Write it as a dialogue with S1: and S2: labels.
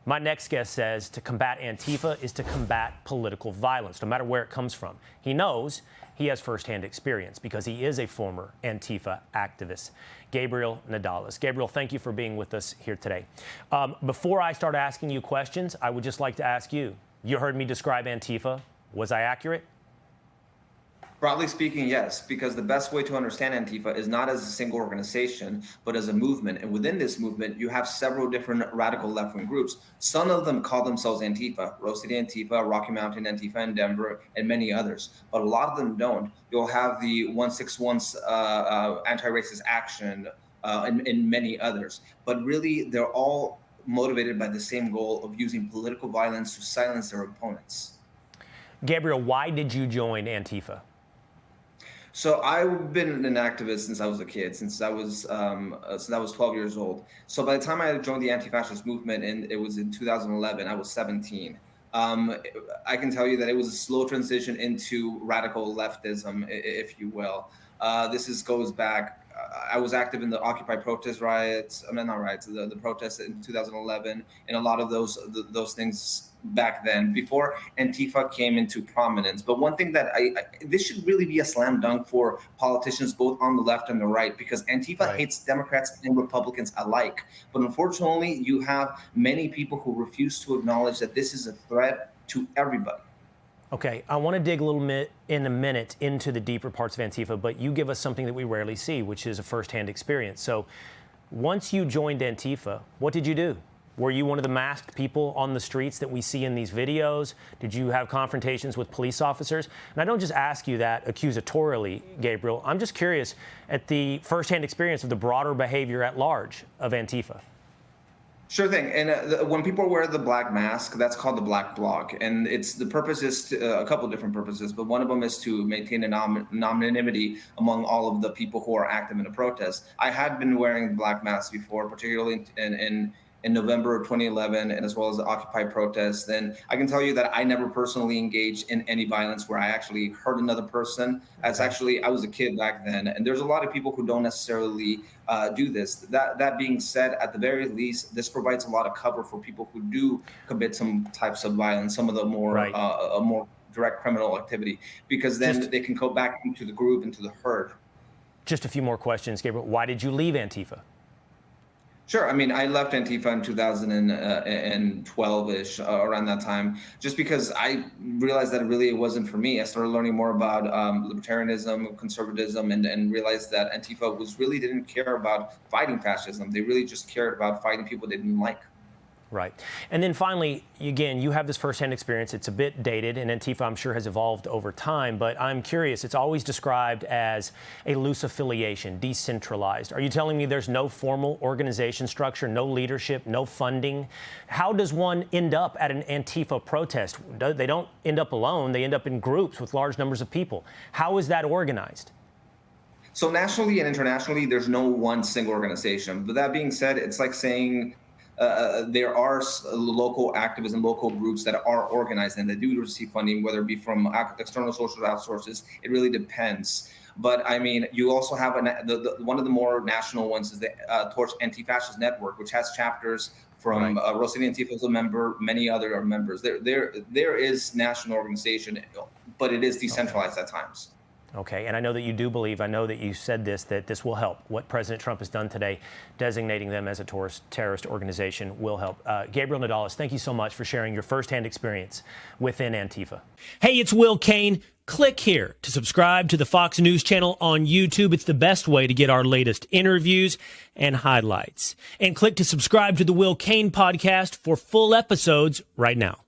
S1: My next guest says to combat Antifa is to combat political violence, no matter where it comes from. He knows he has firsthand experience because he is a former Antifa activist. Gabriel Nadales. Gabriel, thank you for being with us here today. Before I start asking you questions, I would just like to ask you, you heard me describe Antifa. Was I accurate?
S2: Broadly speaking, yes, because the best way to understand Antifa is not as a single organization, but as a movement. And within this movement, you have several different radical left-wing groups. Some of them call themselves Antifa, Rose City Antifa, Rocky Mountain Antifa in Denver, and many others. But a lot of them don't. You'll have the 161 anti-racist action and many others. But really, they're all motivated by the same goal of using political violence to silence their opponents.
S1: Gabriel, why did you join Antifa?
S2: So I've been an activist since I was a kid, since I was 12 years old. So by the time I joined the anti-fascist movement, and it was in 2011, I was 17. I can tell you that it was a slow transition into radical leftism, if you will. Goes back. I was active in the Occupy protest riots. I mean, not riots, the protests in 2011, and a lot of those things back then, before Antifa came into prominence. But one thing that this should really be a slam dunk for politicians both on the left and the right, because Antifa hates Democrats and Republicans alike. But unfortunately, you have many people who refuse to acknowledge that this is a threat to everybody.
S1: Okay, I want to dig a little bit in a minute into the deeper parts of Antifa, but you give us something that we rarely see, which is a firsthand experience. So once you joined Antifa, what did you do? Were you one of the masked people on the streets that we see in these videos? Did you have confrontations with police officers? And I don't just ask you that accusatorily, Gabriel. I'm just curious at the firsthand experience of the broader behavior at large of Antifa.
S2: Sure thing. And when people wear the black mask, that's called the black bloc. And the purpose is a couple of different purposes, but one of them is to maintain anonymity among all of the people who are active in a protest. I had been wearing the black mask before, particularly in November of 2011, and as well as the Occupy protests. Then I can tell you that I never personally engaged in any violence where I actually hurt another person. I was a kid back then, and there's a lot of people who don't necessarily do this. That being said, at the very least, this provides a lot of cover for people who do commit some types of violence, some of the more more direct criminal activity, because then they can go back into the group, into the herd.
S1: Just a few more questions, Gabriel. Why did you leave Antifa?
S2: Sure. I mean, I left Antifa in 2012-ish, around that time, just because I realized that it wasn't for me. I started learning more about libertarianism, conservatism, and realized that Antifa didn't care about fighting fascism. They really just cared about fighting people they didn't like.
S1: Right. And then finally, again, you have this firsthand experience. It's a bit dated, and Antifa, I'm sure, has evolved over time. But I'm curious, it's always described as a loose affiliation, decentralized. Are you telling me there's no formal organization structure, no leadership, no funding? How does one end up at an Antifa protest? They don't end up alone. They end up in groups with large numbers of people. How is that organized?
S2: So nationally and internationally, there's no one single organization. But that being said, it's like saying there are local activists and local groups that are organized and they do receive funding, whether it be from external social sources. It really depends. But I mean, you also have one of the more national ones is the Torch Anti-Fascist Network, which has chapters from Rose City Antifa is a member, many other are members. There is national organization, but it is decentralized at times.
S1: Okay, and I know that you do believe, I know that you said this, that this will help. What President Trump has done today, designating them as a terrorist organization, will help. Gabriel Nadales, thank you so much for sharing your firsthand experience within Antifa. Hey, it's Will Cain. Click here to subscribe to the Fox News channel on YouTube. It's the best way to get our latest interviews and highlights. And click to subscribe to the Will Cain podcast for full episodes right now.